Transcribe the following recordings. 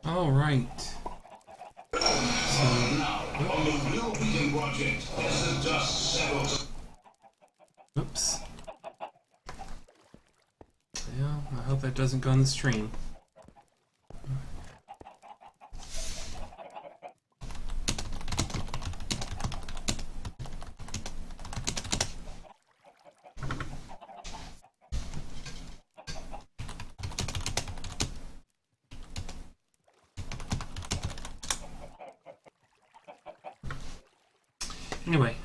All right. Now, on the Real Beacon project, as the dust settles. Oops. Yeah, I hope that doesn't go on the stream. Anyway,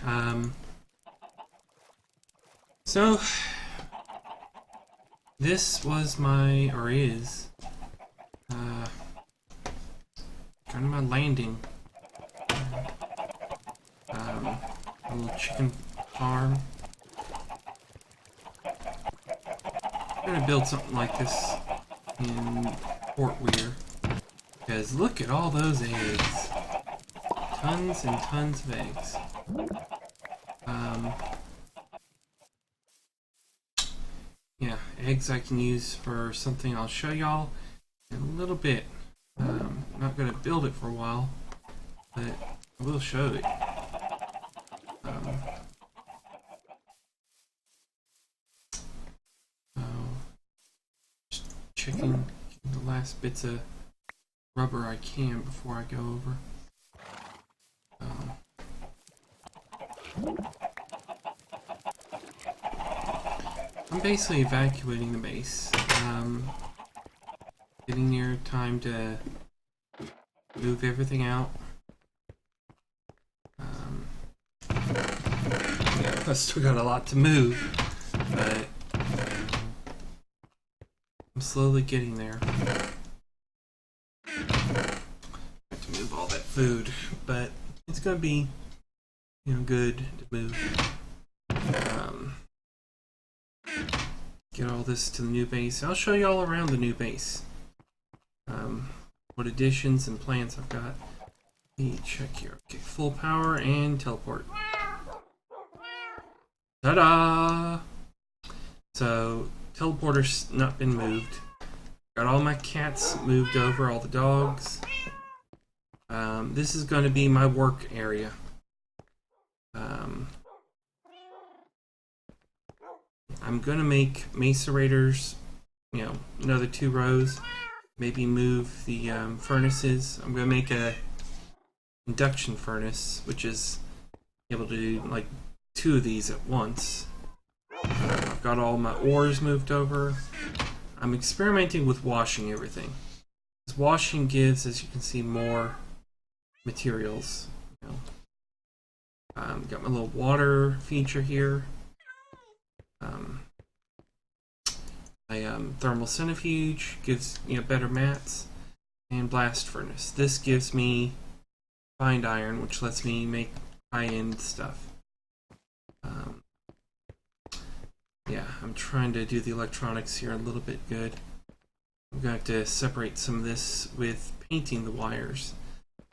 so this was my, or is, kind of my landing. A little chicken farm. I'm gonna build something like this in Fort Weir, because look at all those eggs. Tons and tons of eggs. Yeah, eggs I can use for something I'll show y'all in a little bit. I'm not going to build it for a while, but I will show it. Just checking the last bits of rubber I can before I go over. I'm basically evacuating the base. Getting near time to move everything out. Yeah, I still got a lot to move, but I'm slowly getting there. Have to move all that food, but it's gonna be, good to move. Get all this to the new base. I'll show you all around the new base. What additions and plans I've got. Let me check here. Okay, full power and teleport. Ta-da! So, teleporter's not been moved. Got all my cats moved over, all the dogs. This is going to be my work area. I'm going to make macerators, another 2 rows. Maybe move the furnaces. I'm going to make a induction furnace, which is able to do like 2 of these at once. I've got all my ores moved over. I'm experimenting with washing everything. This washing gives, as you can see, more materials. Got my little water feature here. My thermal centrifuge gives better mats, and blast furnace. This gives me refined iron, which lets me make high-end stuff. Yeah, I'm trying to do the electronics here a little bit good. I'm going to have to separate some of this with painting the wires.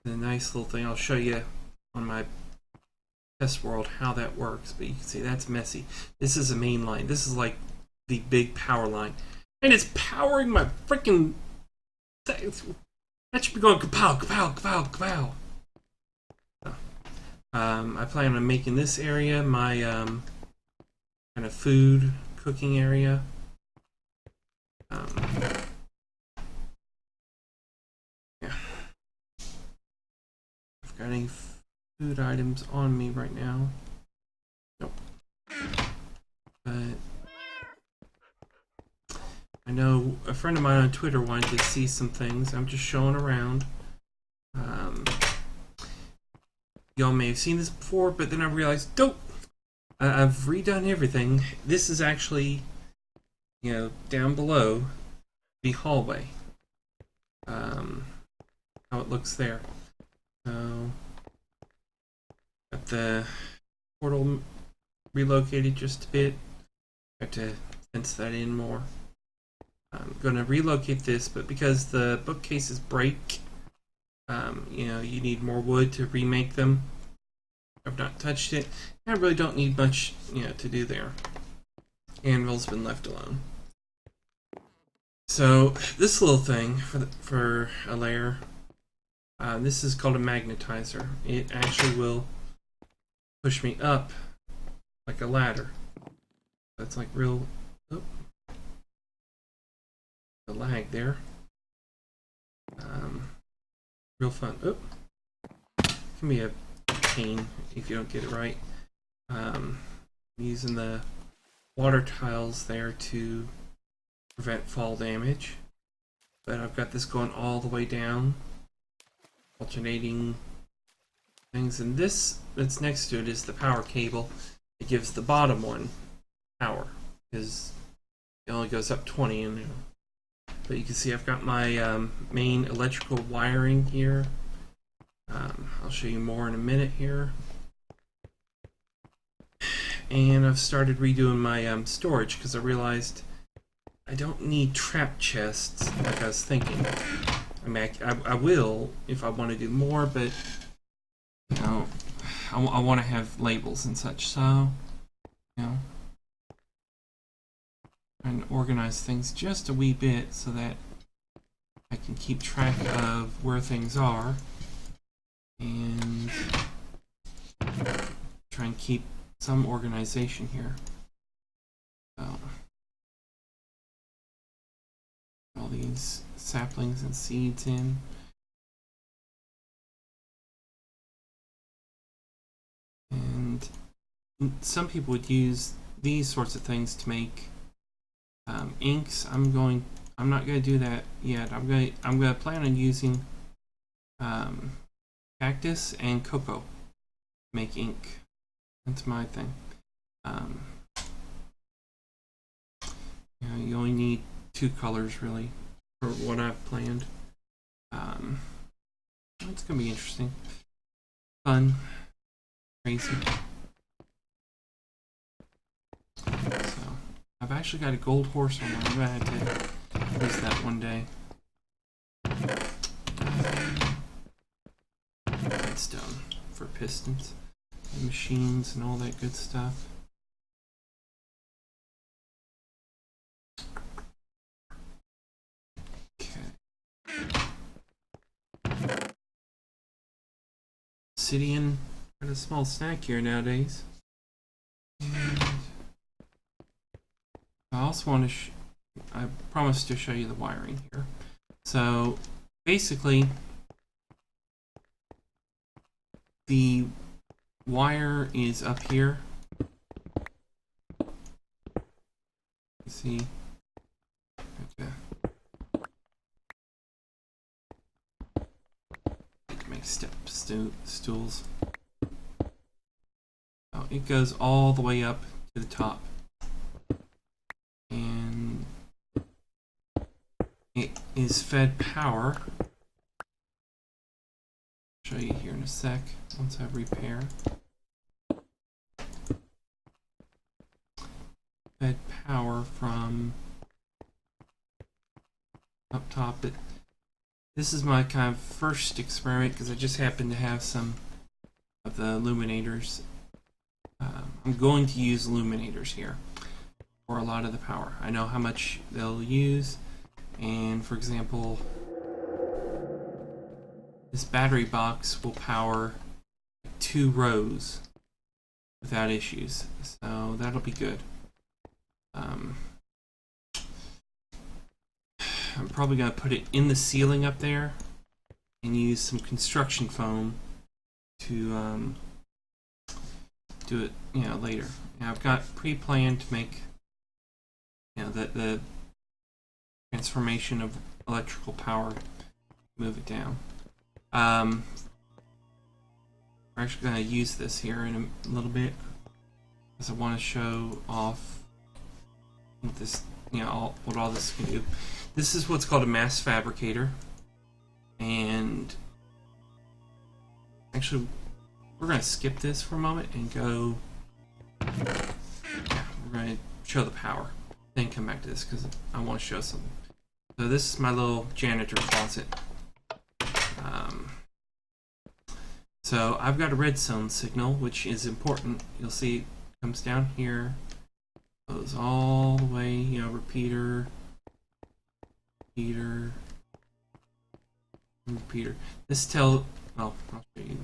The nice little thing, I'll show you on my test world how that works, but you can see that's messy. This is a main line. This is like the big power line, and it's powering my freaking. That should be going kapow, kapow, kapow, kapow. I plan on making this area my kind of food cooking area. Yeah. I've got any food items on me right now? Nope. But I know a friend of mine on Twitter wanted to see some things. I'm just showing around. Y'all may have seen this before, but then I realized, nope, I've redone everything. This is actually, down below the hallway. How it looks there. So, got the portal relocated just a bit. Have to fence that in more. I'm going to relocate this, but because the bookcases break, you need more wood to remake them. I've not touched it. I really don't need much, to do there. Anvil's been left alone. So this little thing for a layer, this is called a magnetizer. It actually will push me up like a ladder. That's like real. Oh, the lag there. Real fun. Oh, can be a pain if you don't get it right. Using the water tiles there to prevent fall damage, but I've got this going all the way down, alternating things, and this that's next to it is the power cable. It gives the bottom one power because it only goes up 20, and but you can see I've got my main electrical wiring here. I'll show you more in a minute here. And I've started redoing my storage because I realized I don't need trap chests like I was thinking. I mean, I will if I want to do more, but you know, I want to have labels and such. So, you know, trying to organize things just a wee bit so that I can keep track of where things are and try and keep some organization here. So, all these saplings and seeds in. And some people would use these sorts of things to make inks. I'm not going to do that yet. I'm going to plan on using cactus and cocoa to make ink. That's my thing. You know, you only need 2 colors really for what I've planned. It's gonna be interesting, fun, crazy. So I've actually got a gold horse on there. I'm gonna have to use that one day. Redstone for pistons and machines and all that good stuff. Obsidian, got a small snack here nowadays. And I also want to, I promised to show you the wiring here. So basically, the wire is up here. You see? Okay. Make step stools. Oh, it goes all the way up to the top, and it is fed power. Show you here in a sec once I repair. Fed power from up top. This is my kind of first experiment because I just happen to have some of the illuminators. I'm going to use illuminators here for a lot of the power. I know how much they'll use, and for example, this battery box will power 2 rows without issues, so that'll be good. I'm probably going to put it in the ceiling up there and use some construction foam to do it, you know, later. Now I've got pre-planned to make, you know, the transformation of electrical power, move it down. We're actually going to use this here in a little bit because I want to show off what this, you know, what all this can do. This is what's called a mass fabricator, and actually we're going to skip this for a moment and go, yeah, we're going to show the power, then come back to this because I want to show something. So this is my little janitor closet. So I've got a redstone signal, which is important. You'll see it comes down here, goes all the way, you know, repeater, Repeater. Repeater. Well, I'll show you.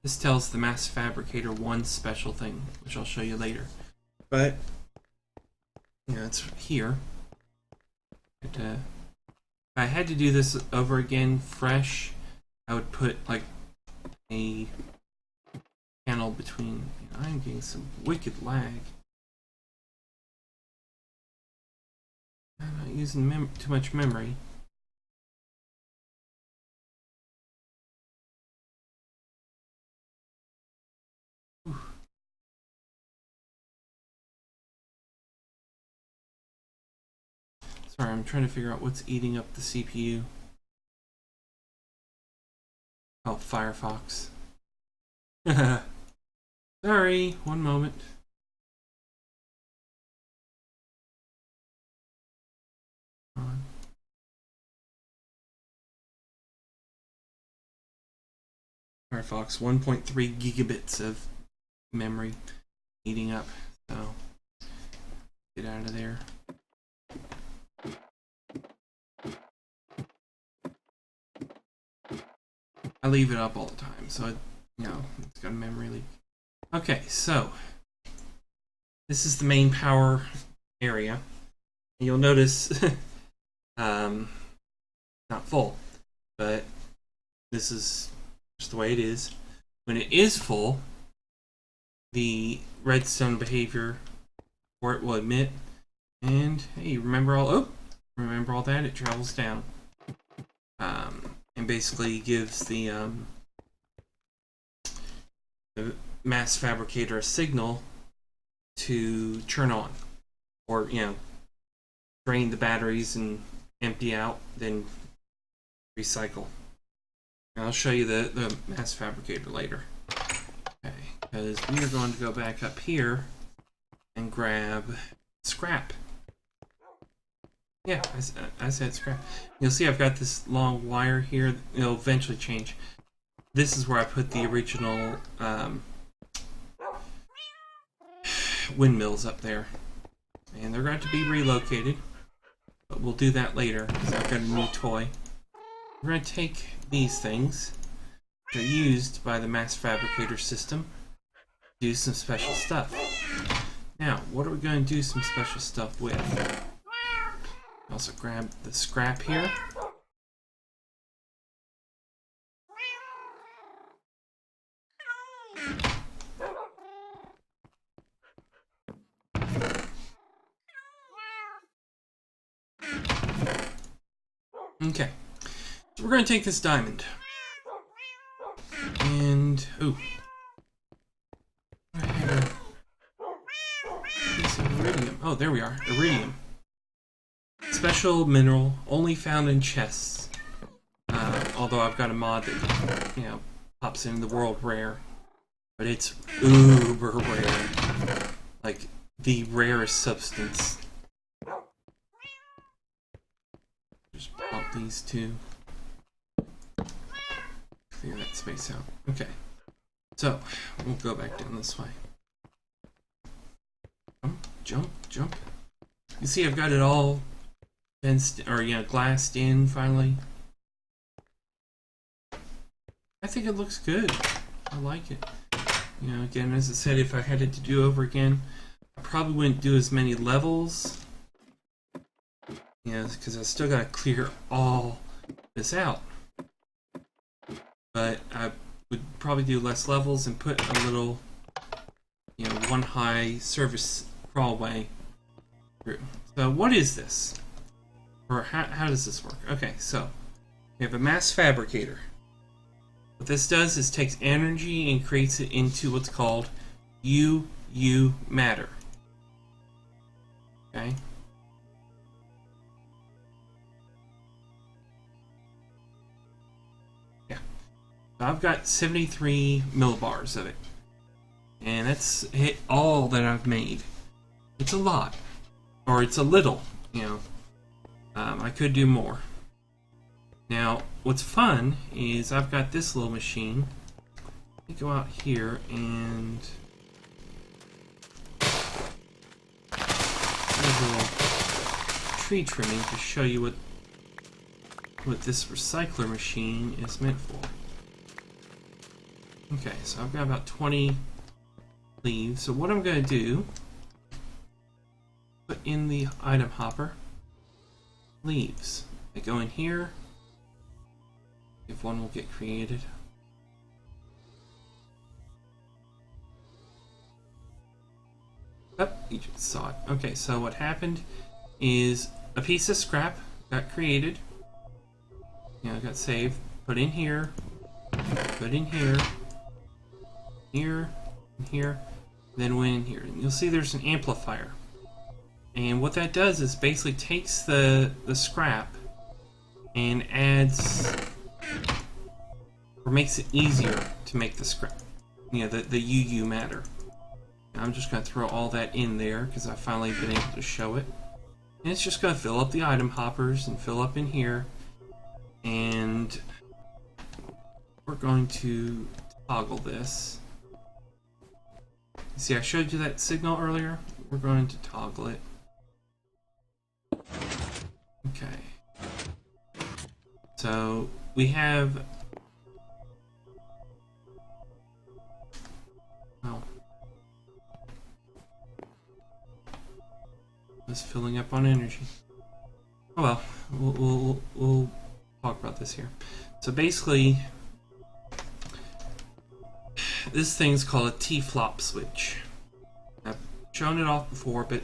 This tells the Mass Fabricator one special thing, which I'll show you later. But, it's here. If I had to do this over again fresh, I would put like a panel between. I'm getting some wicked lag. I'm not using too much memory. Sorry, I'm trying to figure out what's eating up the CPU. Oh, Firefox. Sorry, one moment. Firefox, 1.3 gigabits of memory eating up, so get out of there. I leave it up all the time, so it's got a memory leak. Okay, so this is the main power area. And you'll notice not full, but this is just the way it is. When it is full, the redstone behavior for it will emit, and hey, remember all that, it travels down. And basically gives the Mass Fabricator a signal to turn on, or drain the batteries and empty out, then recycle. And I'll show you the Mass Fabricator later. Okay, because we are going to go back up here and grab scrap. Yeah, I said scrap. You'll see I've got this long wire here. It'll eventually change. This is where I put the original windmills up there. And they're going to be relocated. But we'll do that later, because I've got a new toy. We're going to take these things. They're used by the Mass Fabricator system to do some special stuff. Now, what are we going to do some special stuff with? Also grab the scrap here. Okay, so we're going to take this diamond. And, I have a piece of iridium. Oh, there we are, iridium. Special mineral only found in chests. Although I've got a mod that pops in the world rare, but it's uber rare, like the rarest substance. Just pop these two. Clear that space out. Okay, so we'll go back down this way. Jump, jump. You see, I've got it all glassed in finally. I think it looks good. I like it. Again, as I said, if I had it to do over again, I probably wouldn't do as many levels. Because I still got to clear all this out. But I would probably do less levels and put a little, one high service crawlway through. So what is this? Or how does this work? Okay, so we have a Mass Fabricator. What this does is takes energy and creates it into what's called UU matter. Okay? Yeah. So I've got 73 millibars of it. And that's all that I've made. It's a lot. Or it's a little, I could do more. Now, what's fun is I've got this little machine. Let me go out here and there's a little tree trimming to show you what this recycler machine is meant for. Okay, so I've got about 20 leaves. So what I'm going to do, put in the item hopper leaves. They go in here. If one will get created. Oh, you just saw it. Okay, so what happened is a piece of scrap got created. You know, got saved. Put in here. Put in here. Here. And here. Then went in here. And you'll see there's an amplifier. And what that does is basically takes the scrap and adds, or makes it easier to make the scrap, you know, the UU matter. I'm just going to throw all that in there because I've finally been able to show it. And it's just going to fill up the item hoppers and fill up in here. And we're going to toggle this. See, I showed you that signal earlier? We're going to toggle it. Okay. So we have... Oh. It's filling up on energy. Oh well, we'll talk about this here. So basically, this thing's called a T-flop switch. I've shown it off before, but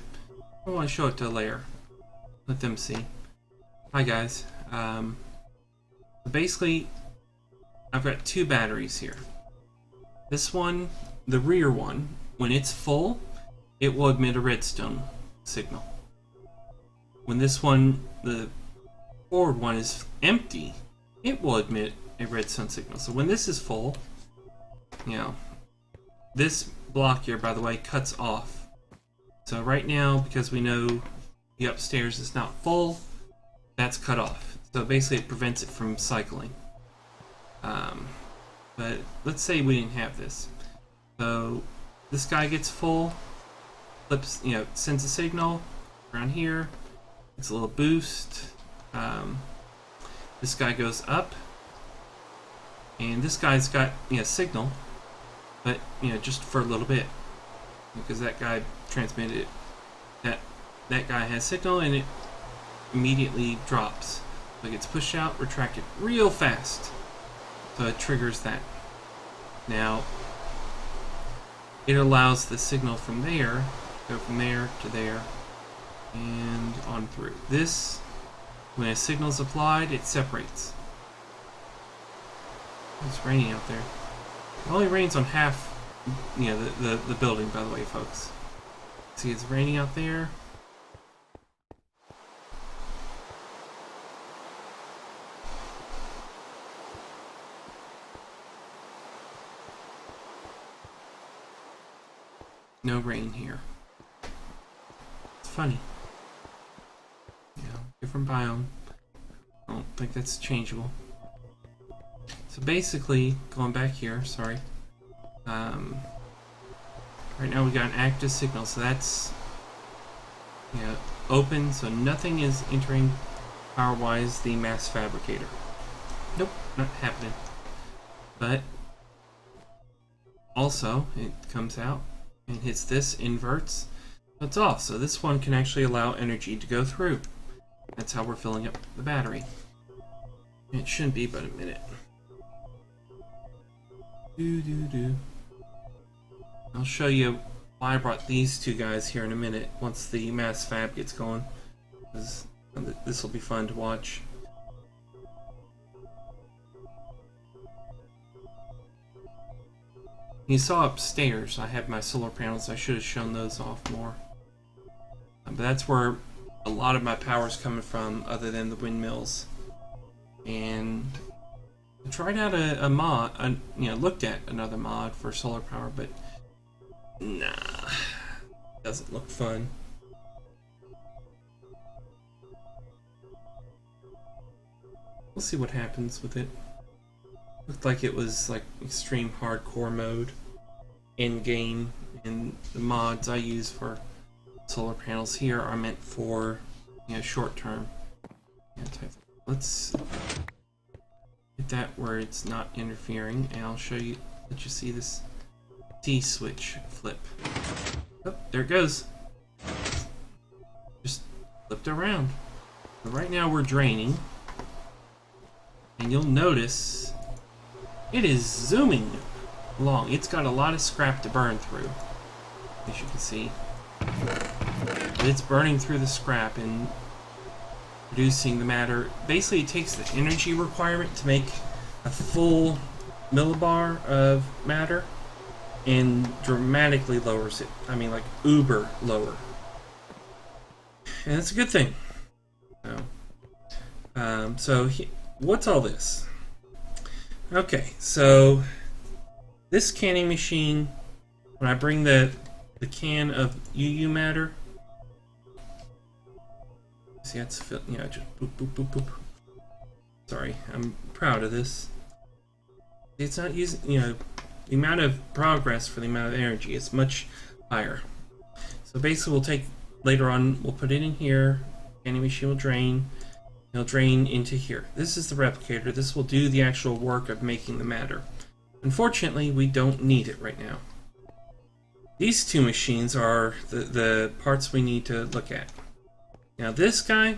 I want to show it to a layer. Let them see. Hi guys. Basically, I've got two batteries here. This one, the rear one, when it's full, it will emit a redstone signal. When this one, the forward one, is empty, it will emit a redstone signal. So when this is full, you know, this block here, by the way, cuts off. So right now, because we know the upstairs is not full, that's cut off. So basically it prevents it from cycling. But let's say we didn't have this. So this guy gets full, flips, you know, sends a signal around here. It's a little boost. This guy goes up, and this guy's got, you know, signal, but you know, just for a little bit, because that guy transmitted it. That guy has signal, and it immediately drops. So it gets pushed out, retracted real fast. So it triggers that. Now it allows the signal from there go from there to there and on through. This, when a signal is applied, it separates. It's raining out there. It only rains on half, you know, the building, by the way, folks. See, it's raining out there. No rain here. It's funny. You know, different biome. I don't think that's changeable. So basically, going back here, sorry. Right now we got an active signal, so that's, you know, open, so nothing is entering power-wise the mass fabricator. Nope, not happening. But also it comes out and hits this, inverts, it's off. So this one can actually allow energy to go through. That's how we're filling up the battery. It shouldn't be but a minute. I'll show you why I brought these two guys here in a minute once the mass fab gets going. This will be fun to watch. You saw upstairs I have my solar panels. I should have shown those off more. But that's where a lot of my power is coming from, other than the windmills. And I tried out a mod, you know, looked at another mod for solar power, but nah, doesn't look fun. We'll see what happens with it. Looked like it was like extreme hardcore mode in game, and the mods I use for solar panels here are meant for short term. Let's get that where it's not interfering, and I'll show you. Let you see this T switch flip. Oh, there it goes. Just flipped around. So right now we're draining, and you'll notice it is zooming along. It's got a lot of scrap to burn through, as you can see. But it's burning through the scrap and producing the matter. Basically, it takes the energy requirement to make a full millibar of matter and dramatically lowers it. I mean, like uber lower. And it's a good thing. What's all this? Okay, so this canning machine, when I bring the can of UU matter, see, that's just boop boop boop boop. Sorry, I'm proud of this. It's not using, the amount of progress for the amount of energy is much higher. So basically, we'll take later on, we'll put it in here. Canning machine will drain. It'll drain into here. This is the replicator. This will do the actual work of making the matter. Unfortunately, we don't need it right now. These two machines are the parts we need to look at. Now this guy,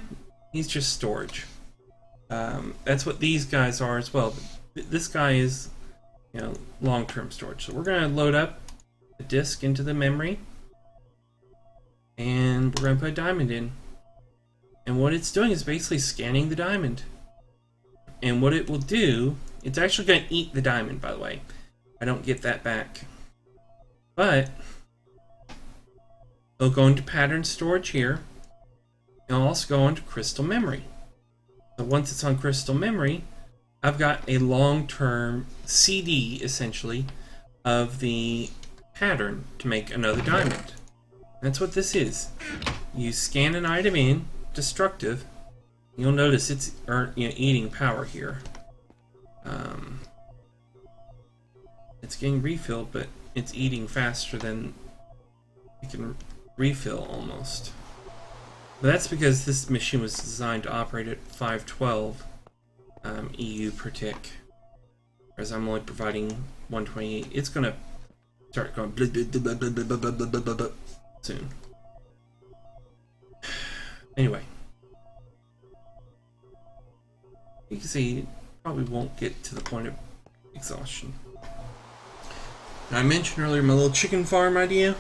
he's just storage. That's what these guys are as well. But this guy is, long-term storage. So we're going to load up the disk into the memory, and we're going to put a diamond in. And what it's doing is basically scanning the diamond. And what it will do, it's actually going to eat the diamond, by the way. I don't get that back. But it'll go into pattern storage here. It'll also go into crystal memory. So once it's on crystal memory, I've got a long-term CD, essentially, of the pattern to make another diamond. That's what this is. You scan an item in, destructive. You'll notice it's eating power here. It's getting refilled, but it's eating faster than it can refill almost. But that's because this machine was designed to operate at 512 EU per tick, whereas I'm only providing 128. It's gonna start going blah, blah, blah, blah, blah, blah, blah, blah, blah, soon. Anyway, you can see it probably won't get to the point of exhaustion. Now, I mentioned earlier my little chicken farm idea.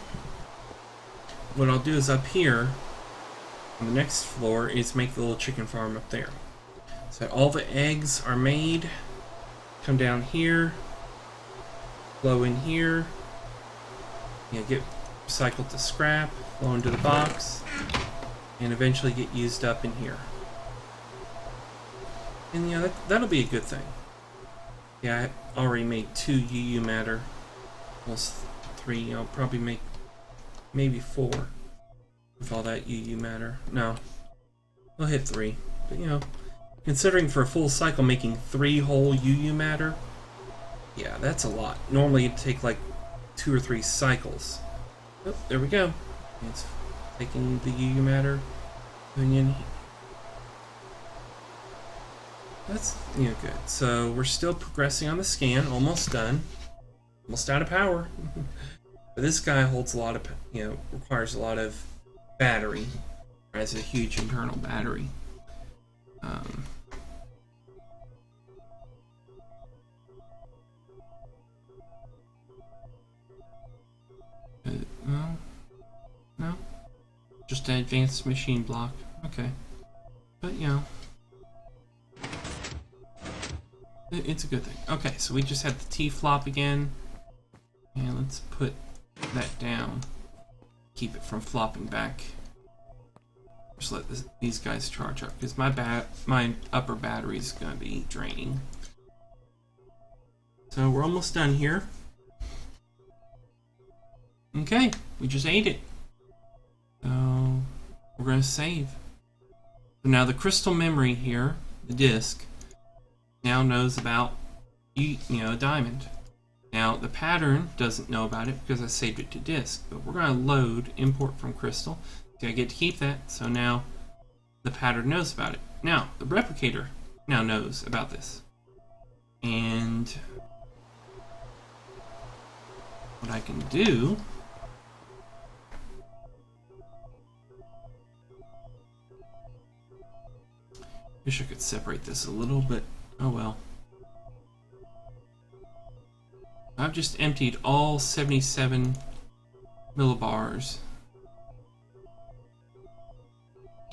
What I'll do is up here on the next floor is make the little chicken farm up there. So all the eggs are made, come down here, flow in here, get recycled to scrap, flow into the box, and eventually get used up in here. And that'll be a good thing. Yeah, I already made 2 UU matter, almost 3. I'll probably make maybe 4 with all that UU matter. No, I'll hit 3. But considering for a full cycle making 3 whole UU matter, yeah, that's a lot. Normally it'd take like 2 or 3 cycles. Oh, there we go. It's taking the UU matter, putting in. That's good. So we're still progressing on the scan, almost done, almost out of power. But this guy holds a lot of, requires a lot of battery. Has a huge internal battery. No, just an advanced machine block. Okay, but it's a good thing. Okay, so we just had the T-flop again, and let's put that down. Keep it from flopping back. Just let these guys charge up, because my upper battery is going to be draining. So we're almost done here. Okay, we just ate it. So we're going to save. So now the crystal memory here, the disk, now knows about a diamond. Now the pattern doesn't know about it because I saved it to disk, but we're going to load import from crystal. So I get to keep that. So now the pattern knows about it. Now, the replicator now knows about this. And what I can do wish I could separate this a little, but oh well. I've just emptied all 77 millibars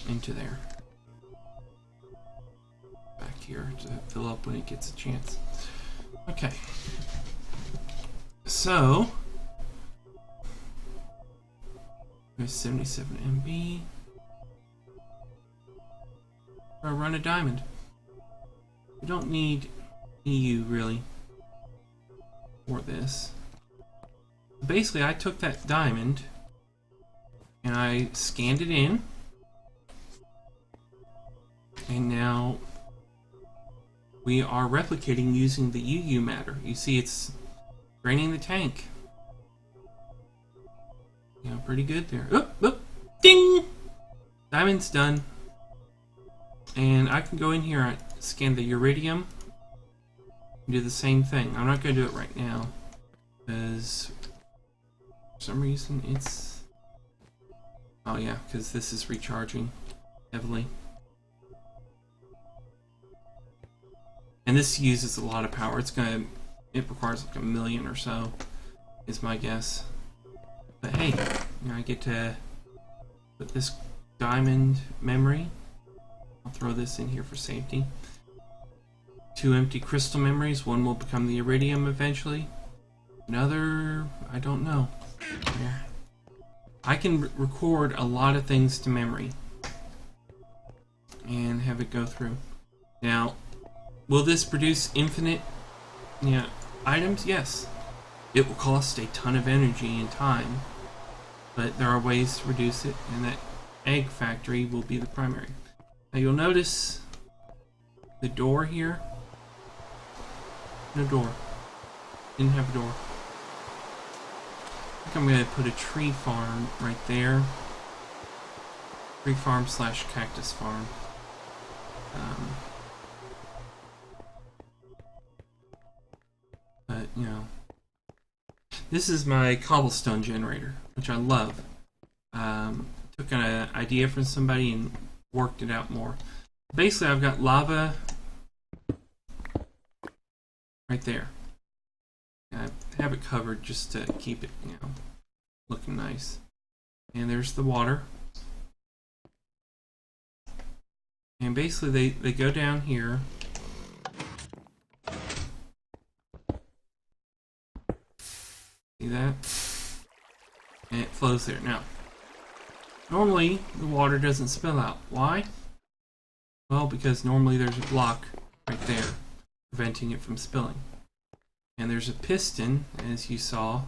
into there. Back here to fill up when it gets a chance. Okay. So there's 77 MB. Or run a diamond. We don't need EU really for this. Basically, I took that diamond and I scanned it in, and now we are replicating using the UU matter. You see, it's draining the tank. Yeah, pretty good there. Oop, oop, ding! Diamond's done. And I can go in here and scan the iridium and do the same thing. I'm not going to do it right now because for some reason it's... Oh yeah, because this is recharging heavily. And this uses a lot of power. It requires like 1 million or so, is my guess. But hey, I get to put this diamond memory. I'll throw this in here for safety. 2 empty crystal memories. One will become the iridium eventually. Another, I don't know. Yeah. I can record a lot of things to memory and have it go through. Now, will this produce infinite items? Yes. It will cost a ton of energy and time, but there are ways to reduce it, and that egg factory will be the primary. Now you'll notice the door here. No door. Didn't have a door. I think I'm going to put a tree farm right there. Tree farm / cactus farm. But, you know. This is my cobblestone generator, which I love. Took an idea from somebody and worked it out more. Basically, I've got lava right there. I have it covered just to keep it, looking nice. And there's the water. And basically, they go down here. See that? And it flows there. Now, normally, the water doesn't spill out. Why? Well, because normally there's a block right there preventing it from spilling. And there's a piston, as you saw,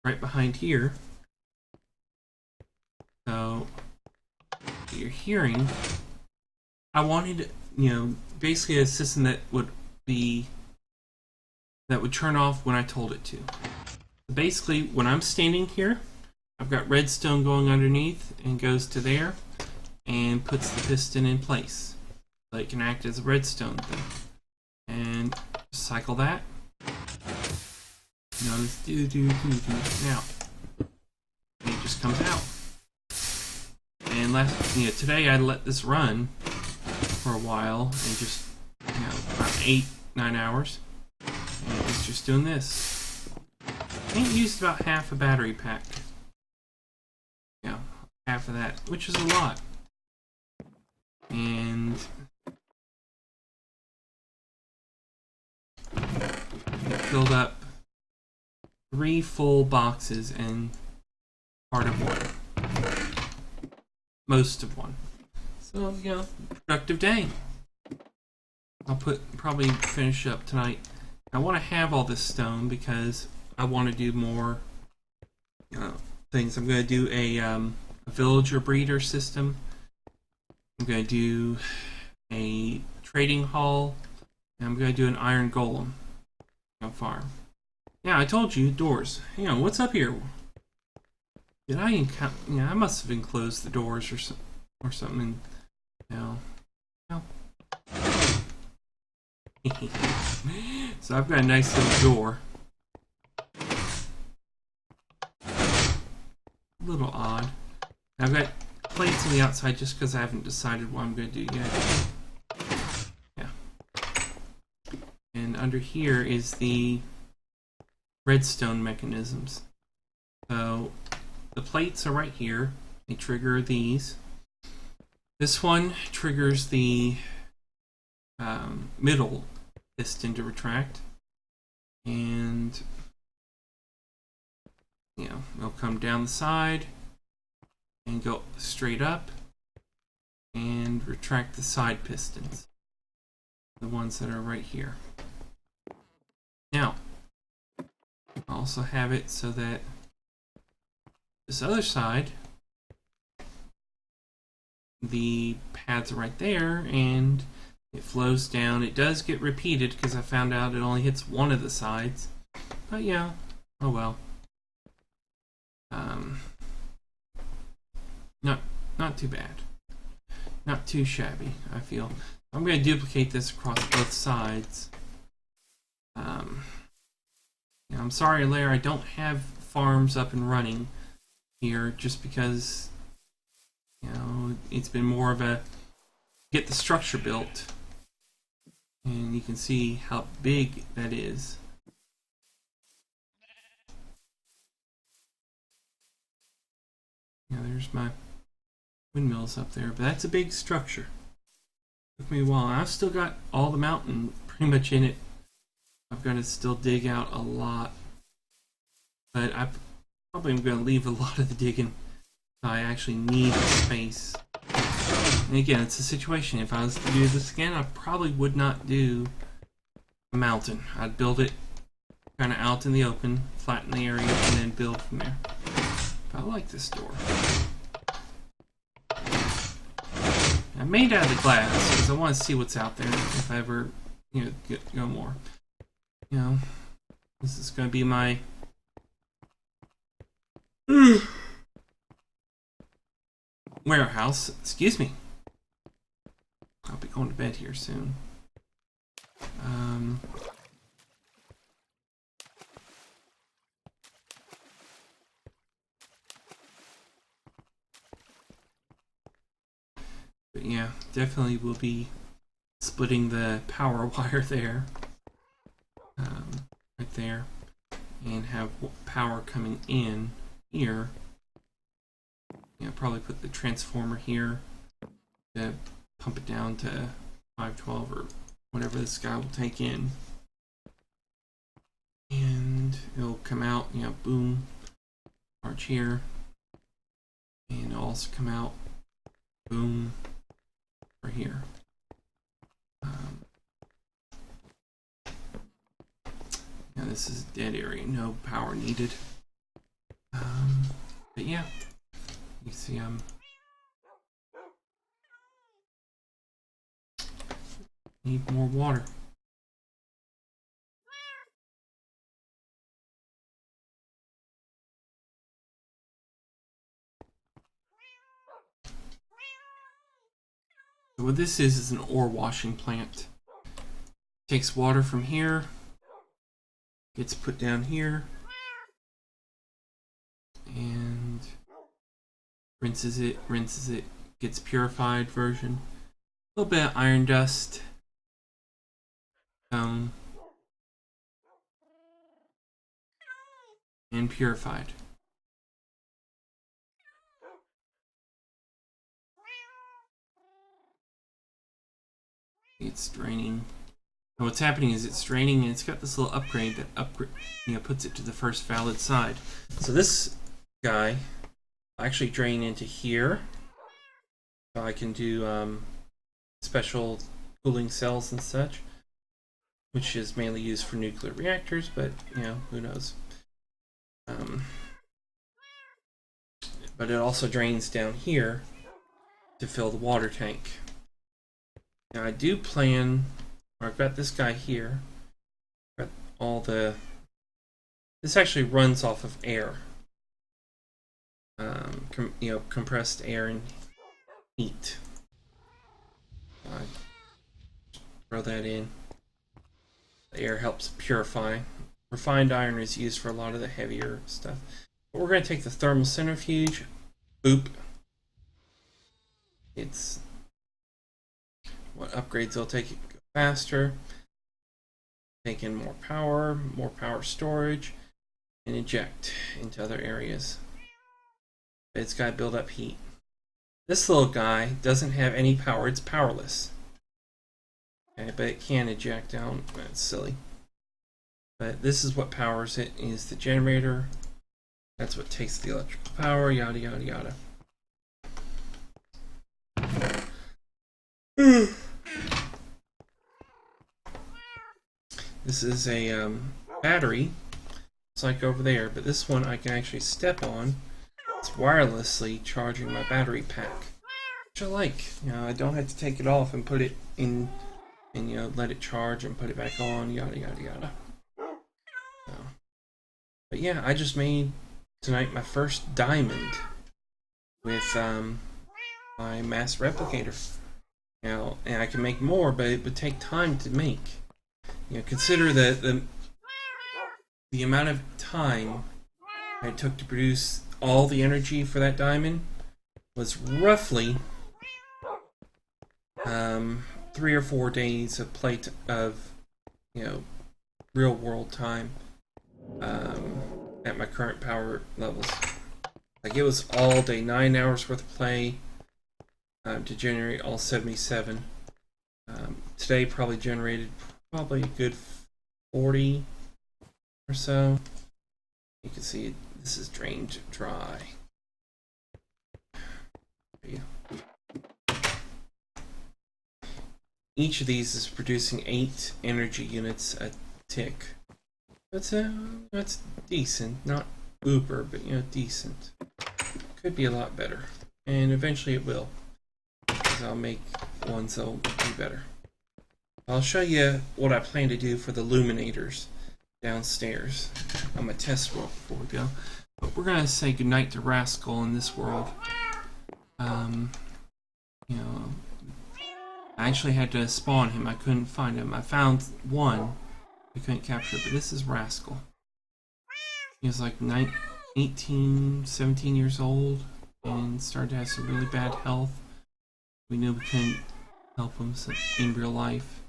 right behind here. So, you're hearing, I wanted, basically a system that would turn off when I told it to. Basically, when I'm standing here, I've got redstone going underneath and goes to there and puts the piston in place. So it can act as a redstone thing. And cycle that. Notice now. And it just comes out. And today I let this run for a while and just about 8-9 hours. And it's just doing this. I think it used about half a battery pack. Half of that, which is a lot. And it filled up 3 full boxes and part of one. Most of one. So, productive day. I'll probably finish up tonight. I want to have all this stone because I want to do more things. I'm going to do a villager breeder system. I'm going to do a trading hall. And I'm going to do an iron golem farm. Yeah, I told you, doors. What's up here? Did I I must have enclosed the doors or something. or something. No. So I've got a nice little door. A little odd. I've got plates on the outside just because I haven't decided what I'm going to do yet. Yeah. And under here is the redstone mechanisms. So the plates are right here. They trigger these. This one triggers the middle piston to retract. And it'll come down the side and go straight up and retract the side pistons, the ones that are right here. Now, I also have it so that this other side, the pads are right there and it flows down. It does get repeated because I found out it only hits one of the sides, but yeah, oh well. Not too bad. Not too shabby, I feel. I'm going to duplicate this across both sides. I'm sorry, Lair, I don't have farms up and running here just because, it's been more of a get the structure built. And you can see how big that is. There's my windmills up there, but that's a big structure. Took me a while. I've still got all the mountain pretty much in it. I've got to still dig out a lot, but I probably am going to leave a lot of the digging. I actually need the space. And again, it's a situation. If I was to do this again, I probably would not do a mountain. I'd build it kind of out in the open, flatten the area, and then build from there. But I like this door. I made out of the glass because I want to see what's out there if I ever, go more. This is going to be my warehouse. Excuse me. I'll be going to bed here soon. But yeah, definitely will be splitting the power wire there, right there, and have power coming in here. Probably put the transformer here to pump it down to 512 or whatever this guy will take in. And it'll come out, boom, arch here. And it'll also come out, boom, right here. Now this is a dead area, no power needed. But yeah, you see need more water. So what this is an ore washing plant. Takes water from here, gets put down here, and rinses it, gets purified version. A little bit of iron dust. And purified. It's draining. And what's happening is it's draining, and it's got this little upgrade that puts it to the first valid side. So this guy will actually drain into here. So I can do special cooling cells and such, which is mainly used for nuclear reactors, but who knows. But it also drains down here to fill the water tank. Now I do plan, I've got this guy here, got all this actually runs off of air, compressed air in heat. Throw that in. The air helps purify. Refined iron is used for a lot of the heavier stuff. But we're going to take the thermal centrifuge. Boop. It's what upgrades will take it faster. Take in more power storage, and eject into other areas. It's got to build up heat. This little guy doesn't have any power. It's powerless. Okay, but it can eject down. That's silly. But this is what powers it, is the generator. That's what takes the electrical power, yada yada yada. This is a battery. It's like over there, but this one I can actually step on. It's wirelessly charging my battery pack, which I like. You know, I don't have to take it off and put it in, and let it charge and put it back on, yada yada yada. So, but yeah, I just made tonight my first diamond with my mass replicator. Now, and I can make more, but it would take time to make. Consider the amount of time it took to produce all the energy for that diamond was roughly 3 or 4 days of real world time at my current power levels. Like, it was all day, 9 hours worth of play to generate all 77. Today probably generated a good 40 or so. You can see this is drained dry. Each of these is producing 8 energy units a tick. That's decent, not uber, but decent. Could be a lot better, and eventually it will. Because I'll make ones that'll be better. I'll show you what I plan to do for the luminators downstairs. I'm gonna test world before we go. But we're gonna say goodnight to Rascal in this world. I actually had to spawn him. I couldn't find him. I found one. I couldn't capture it, but this is Rascal. He was like 18, 17 years old and started to have some really bad health. We knew we couldn't help him in real life.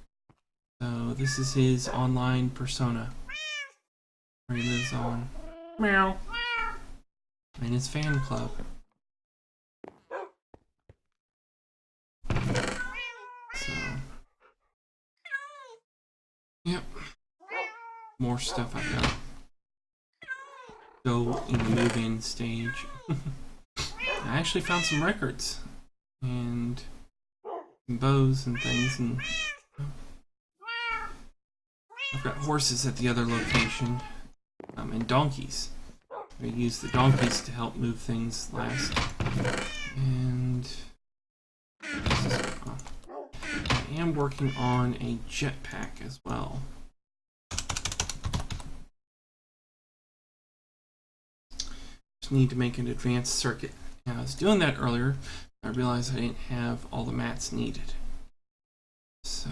So this is his online persona, where he lives on. Meow. And his fan club. So, yep. More stuff I got. Go in the move-in stage. I actually found some records and some bows and things, and I've got horses at the other location, and donkeys. I use the donkeys to help move things last. And I am working on a jetpack as well. Just need to make an advanced circuit. Now, I was doing that earlier. I realized I didn't have all the mats needed. So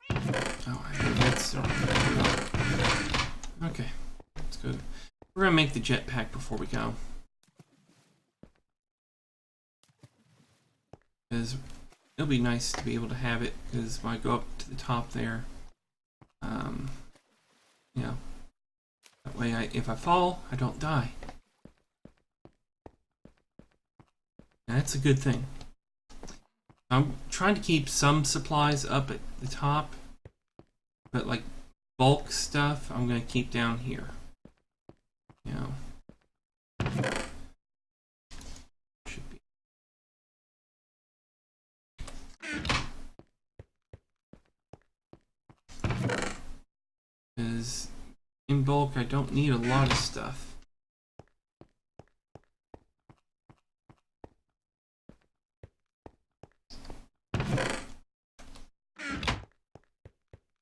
that's okay. That's good. We're gonna make the jetpack before we go, because it'll be nice to be able to have it. Because when I go up to the top there, that way, if I fall, I don't die. And that's a good thing. I'm trying to keep some supplies up at the top, but like bulk stuff, I'm going to keep down here. Should be. Because in bulk, I don't need a lot of stuff.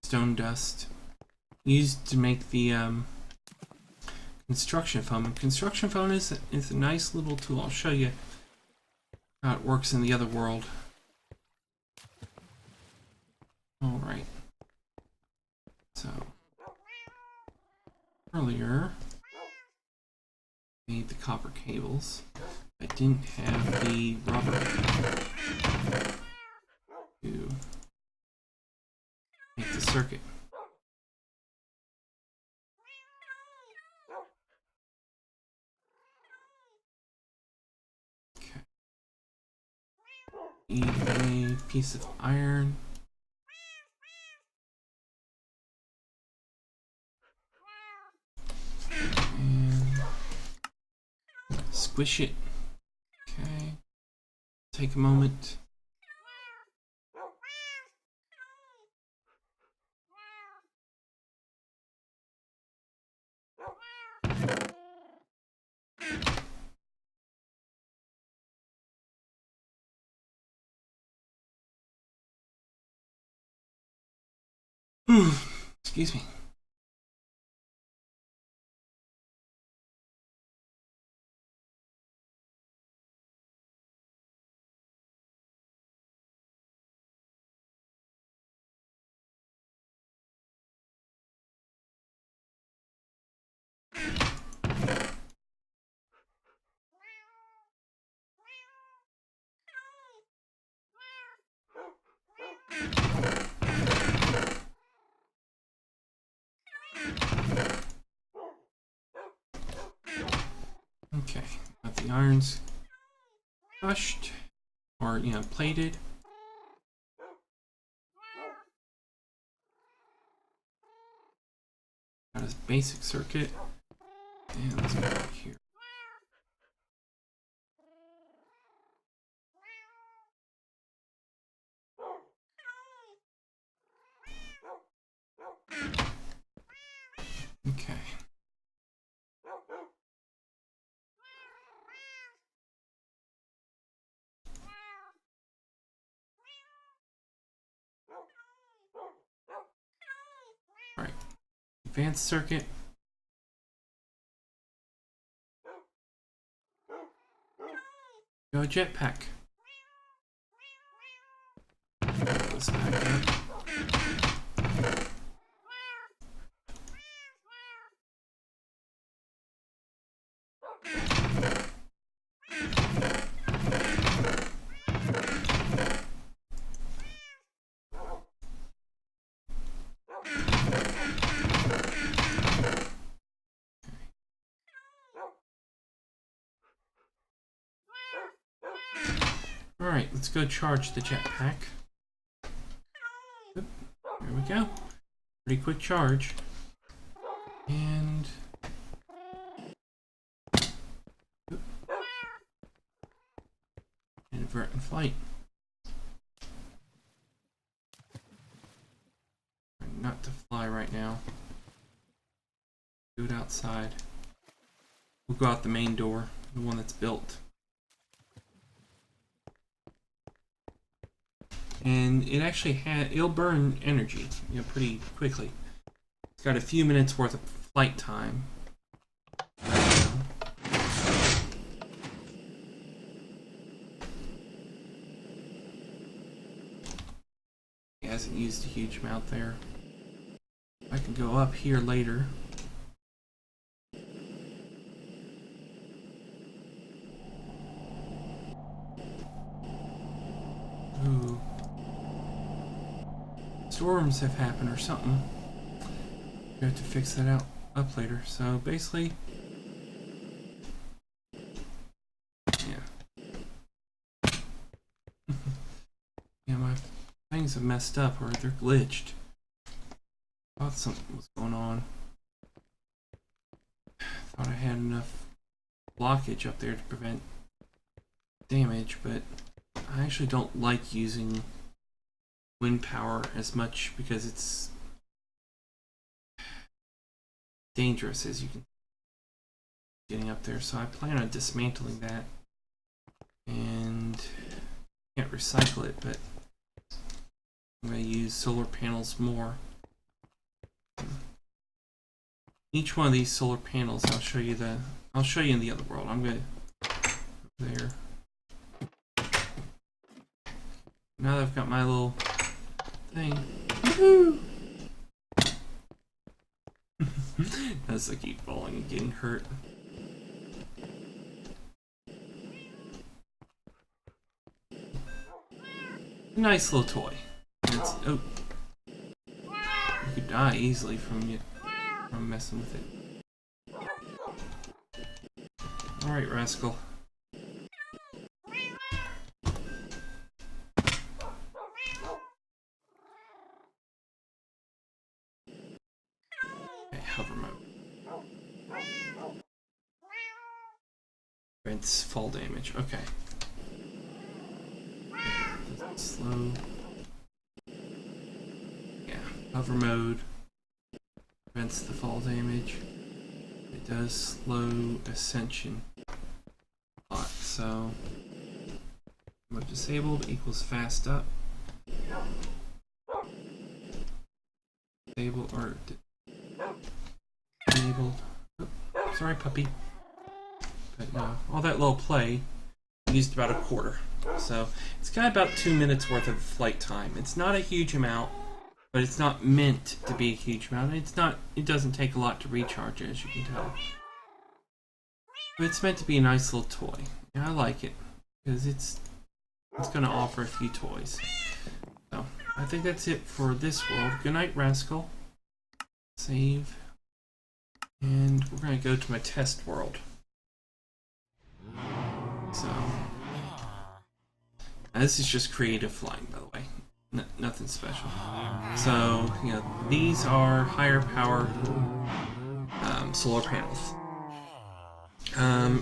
Stone dust used to make the construction foam. Construction foam is a nice little tool. I'll show you how it works in the other world. Alright. So, earlier, I made the copper cables. I didn't have the rubber to make the circuit. Okay. Need a piece of iron. And squish it. Okay. Take a moment. Excuse me. Okay, got the irons crushed, or plated. Got a basic circuit, and let's go back here. Okay. Alright. Advanced circuit. Go jetpack. This back up. Alright, let's go charge the jetpack. There we go. Pretty quick charge. And invert in flight. Not to fly right now. Do it outside. We'll go out the main door, the one that's built. And it actually it'll burn energy, pretty quickly. It's got a few minutes worth of flight time. It hasn't used a huge amount there. I can go up here later. Ooh. Storms have happened or something. We have to fix that up later. So basically, yeah. Yeah, my things have messed up or they're glitched. Thought something was going on. Thought I had enough blockage up there to prevent damage, but I actually don't like using wind power as much because it's dangerous, as you can see getting up there. So I plan on dismantling that, and can't recycle it, but I'm going to use solar panels more. each one of these solar panels, I'll show you in the other world. I'm gonna there. Now that I've got my little thing. Woohoo! As I keep falling and getting hurt. Nice little toy. It's, oh, you could die easily from messing with it. All right, rascal. Okay, hover mode. Prevents fall damage. Okay. Slow. Yeah, hover mode prevents the fall damage. It does slow ascension a lot, so mode disabled equals fast up. Disabled or enabled. Oh, sorry, puppy. But no, all that little play used about a quarter. So it's got about 2 minutes worth of flight time. It's not a huge amount, but it's not meant to be a huge amount. It doesn't take a lot to recharge it, as you can tell. But it's meant to be a nice little toy. And I like it because it's going to offer a few toys. So I think that's it for this world. Good night, rascal. Save. And we're going to go to my test world. So this is just creative flying, by the way. Nothing special. So, you know, these are higher power solar panels.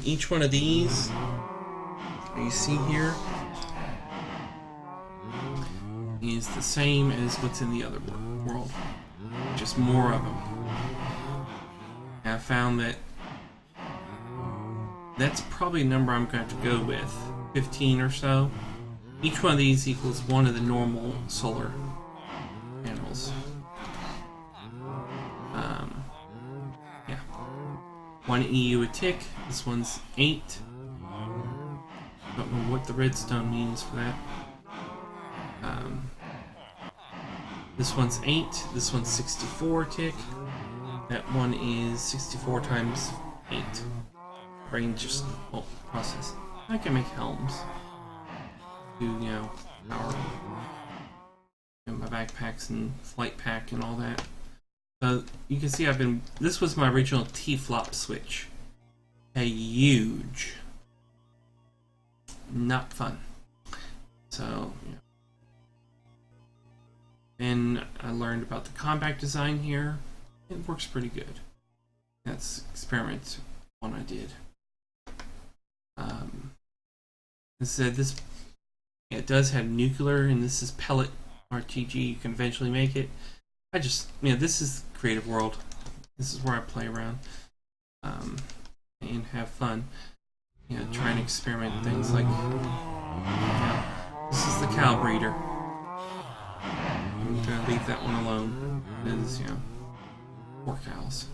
Each one of these, you see here, is the same as what's in the other world. Just more of them. And I found that that's probably a number I'm going to have to go with. 15 or so. Each one of these equals one of the normal solar panels. Yeah. 1 EU a tick. This one's 8. Don't know what the redstone means for that. This one's 8. This one's 64 tick. That one is 64 times 8. Brain just process. I can make helms. Do, you know, power. My backpacks and flight pack and all that. You can see this was my original T-flop switch. A huge. Not fun. So, yeah. Then I learned about the compact design here. It works pretty good. That's experiment one I did. It does have nuclear, and this is pellet RTG. You can eventually make it. This is creative world. This is where I play around and have fun. Try and experiment things like. This is the cow breeder. I'm gonna leave that one alone. Because, poor cows.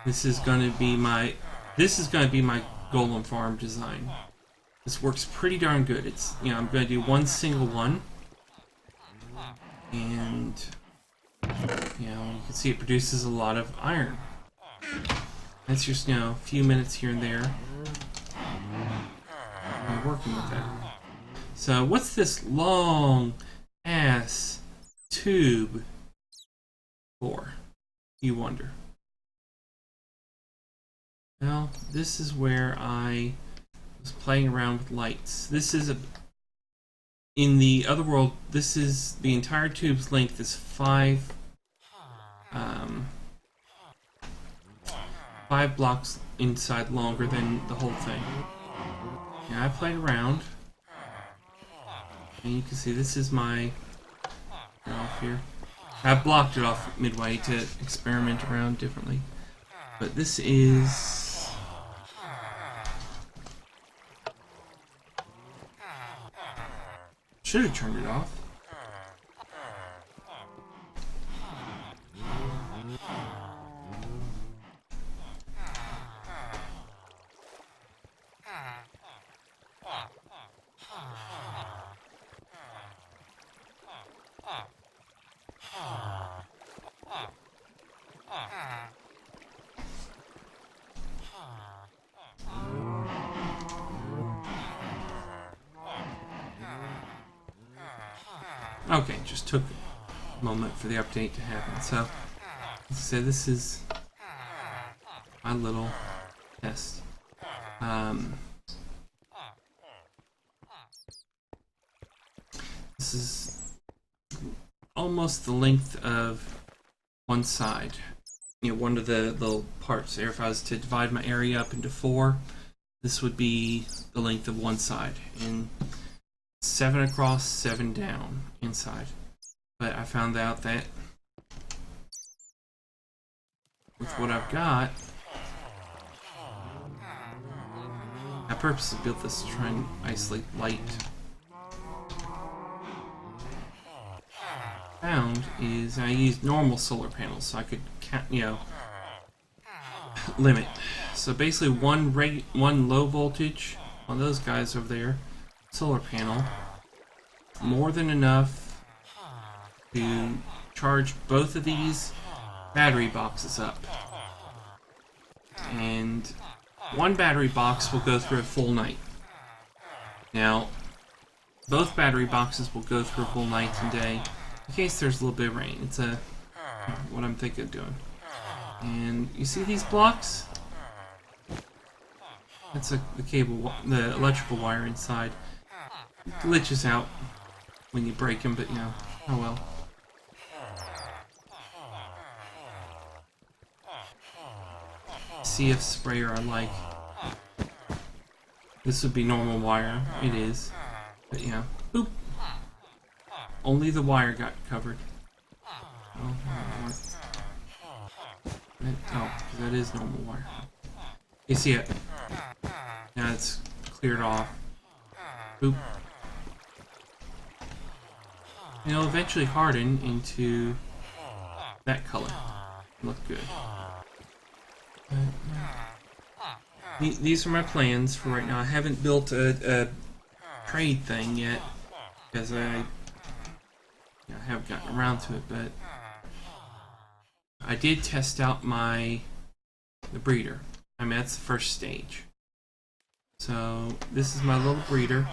This is gonna be my golem farm design. This works pretty darn good. It's, I'm going to do one single one. And, you can see it produces a lot of iron. That's just, a few minutes here and there. I'm working with that. So, what's this long ass tube for? You wonder. Well, this is where I was playing around with lights. This is in the other world, this is the entire tube's length is 5 blocks inside longer than the whole thing. I played around, and you can see this is my off here. I blocked it off midway to experiment around differently, but this is. Should have turned it off. Okay, just took a moment for the update to happen. So, let's say this is my little test. This is almost the length of one side. You know, one of the little parts there. If I was to divide my area up into 4, this would be the length of one side. And 7 across, 7 down inside. But I found out that with what I've got, I purposely built this to try and isolate light. Found is I used normal solar panels, so I could count, limit. So basically, one low voltage on those guys over there, solar panel, more than enough to charge both of these battery boxes up. And one battery box will go through a full night. Now, both battery boxes will go through a full night and day in case there's a little bit of rain. It's what I'm thinking of doing. And you see these blocks? That's the cable, the electrical wire inside. It glitches out when you break them, but oh well. CF sprayer I like. This would be normal wire. It is. But Oop! Only the wire got covered. Oh, because that is normal wire. You see it? Now it's cleared off. Oop. It'll eventually harden into that color. Look good. These are my plans for right now. I haven't built a trade thing yet because I haven't gotten around to it, but I did test out the breeder. I mean, that's the first stage. So this is my little breeder.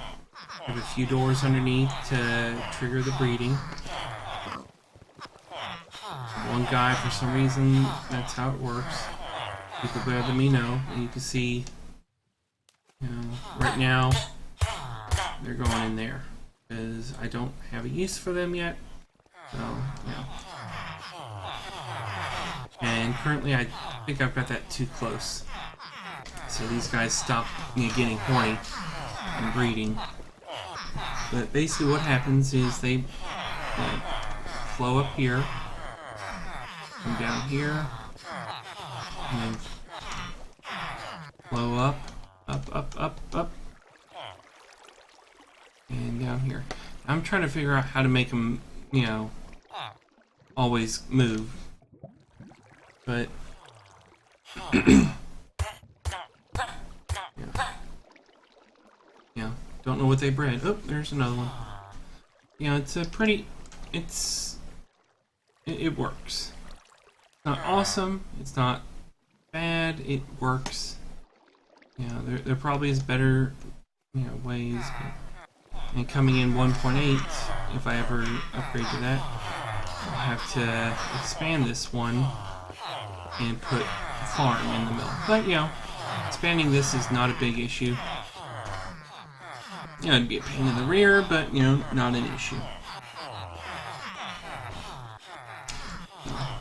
I have a few doors underneath to trigger the breeding. One guy, for some reason, that's how it works. People better than me know. And you can see, right now, they're going in there. Because I don't have a use for them yet. So, And currently, I think I've got that too close. So these guys stop getting horny and breeding. But basically what happens is they flow up here, come down here, and then flow up, up, and down here. I'm trying to figure out how to make them, always move. But don't know what they bred. Oh, there's another one. It's a pretty. It works. It's not awesome. It's not bad. It works. There probably is better, ways. And coming in 1.8, if I ever upgrade to that, I'll have to expand this one and put a farm in the middle. But expanding this is not a big issue. It'd be a pain in the rear, but not an issue.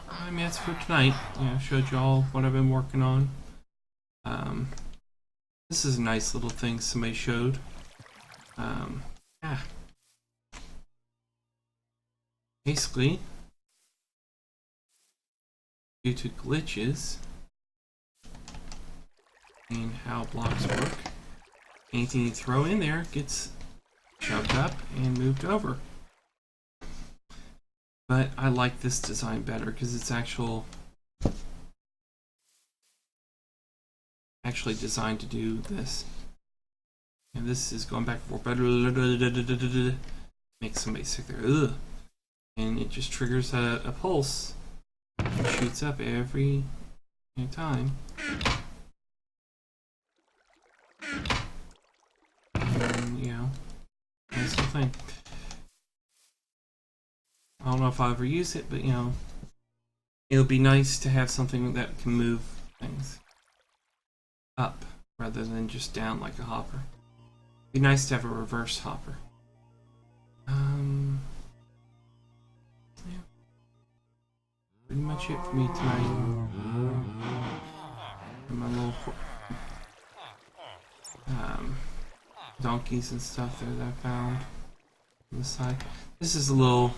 I mean, that's for tonight. Showed y'all what I've been working on. This is a nice little thing somebody showed. Basically, due to glitches and how blocks work, anything you throw in there gets shoved up and moved over. But I like this design better because it's actually designed to do this. And this is going back and forth. Makes somebody sick there. Ugh. And it just triggers a pulse and shoots up every time. And, nice little thing. I don't know if I'll ever use it, but you know, it'll be nice to have something that can move things up rather than just down like a hopper. Be nice to have a reverse hopper. Yeah. Pretty much it for me tonight. And my little donkeys and stuff there that I found on the side. This is a little,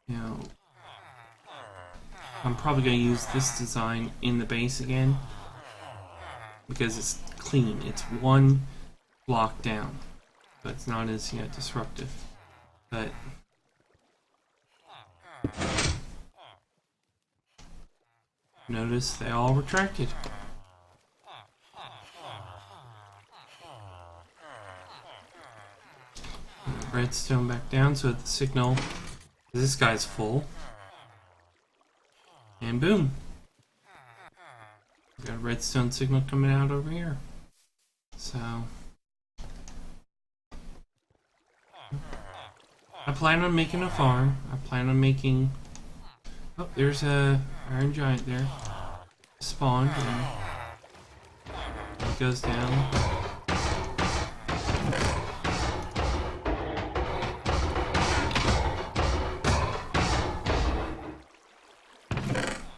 you know, I'm probably going to use this design in the base again because it's clean. It's one block down, but it's not as disruptive. But notice they all retracted. Redstone back down so the signal. This guy's full. And boom. We've got a redstone signal coming out over here. So I plan on making a farm. I plan on making. Oh, there's a iron giant there. Spawned and it goes down.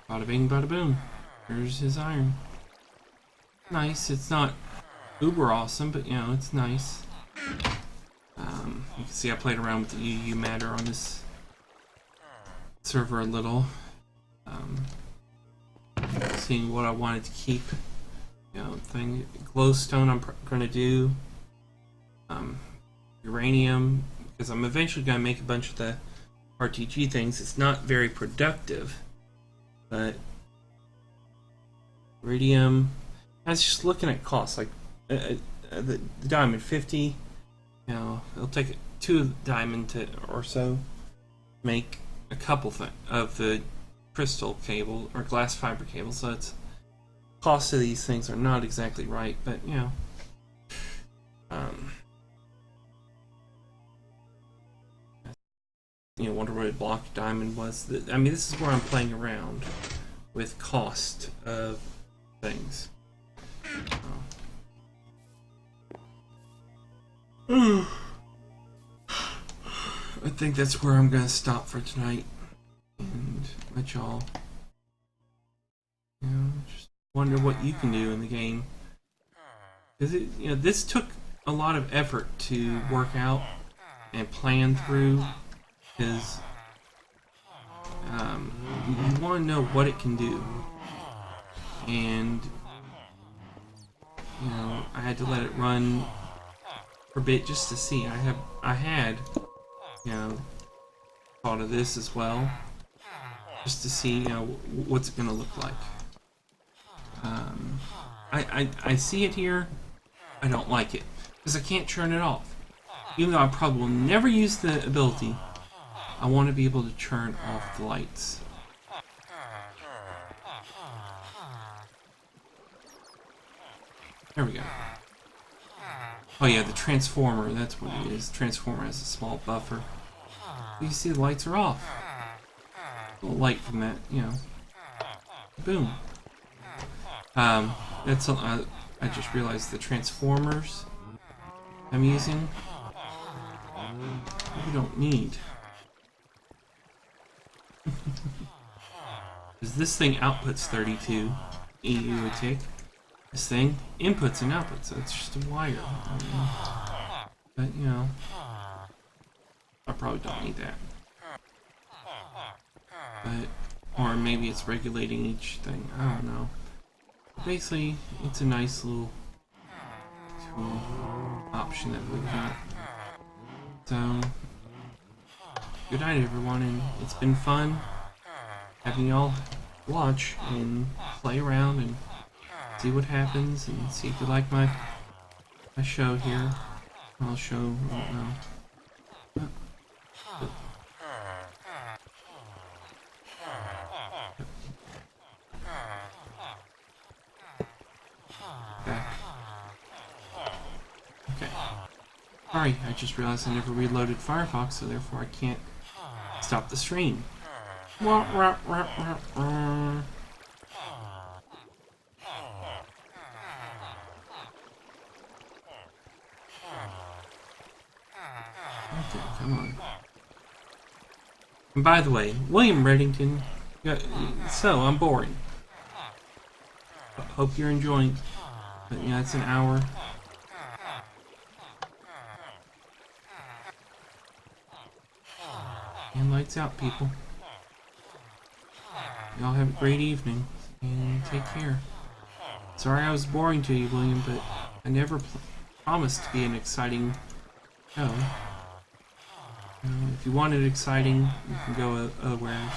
Bada bing, bada boom. There's his iron. Nice. It's not uber awesome, but you know, it's nice. You can see I played around with the UU matter on this server a little. Seeing what I wanted to keep. You know, glowstone I'm gonna do. Uranium, because I'm eventually gonna make a bunch of the RTG things. It's not very productive. But iridium, I was just looking at costs, like the diamond 50. You know, it'll take 2 diamond or so make a couple of the crystal cable or glass fiber cable. So it's costs of these things are not exactly right, but you know, wonder what a block diamond was. I mean, this is where I'm playing around with cost of things. I think that's where I'm gonna stop for tonight and let y'all, just wonder what you can do in the game. Because this took a lot of effort to work out and plan through. Because you want to know what it can do, and I had to let it run for a bit just to see. I had thought of this as well, just to see what's it gonna look like. I see it here. I don't like it because I can't turn it off, even though I probably will never use the ability. I want to be able to turn off the lights. There we go. Oh yeah, the transformer, that's what it is. The transformer has a small buffer. You see the lights are off. A little light from that, boom. That's something I just realized the transformers I'm using, we don't need. Because this thing outputs 32 EU a tick. This thing inputs and outputs, so it's just a wire. But I probably don't need that. But or maybe it's regulating each thing. I don't know. Basically, it's a nice little tool option that we've got. So, good night, everyone, and it's been fun having y'all watch and play around and see what happens and see if you like my show here. I'll show, I don't know. Sorry, I just realized I never reloaded Firefox, so therefore I can't stop the stream. Wah, rah, rah, rah, rah. Okay, come on. And by the way, William Reddington, so I'm boring. Hope you're enjoying. But yeah, it's an hour. And lights out, people. Y'all have a great evening, and take care. Sorry I was boring to you, William, but I never promised to be an exciting show. If you want it exciting, you can go otherwhere.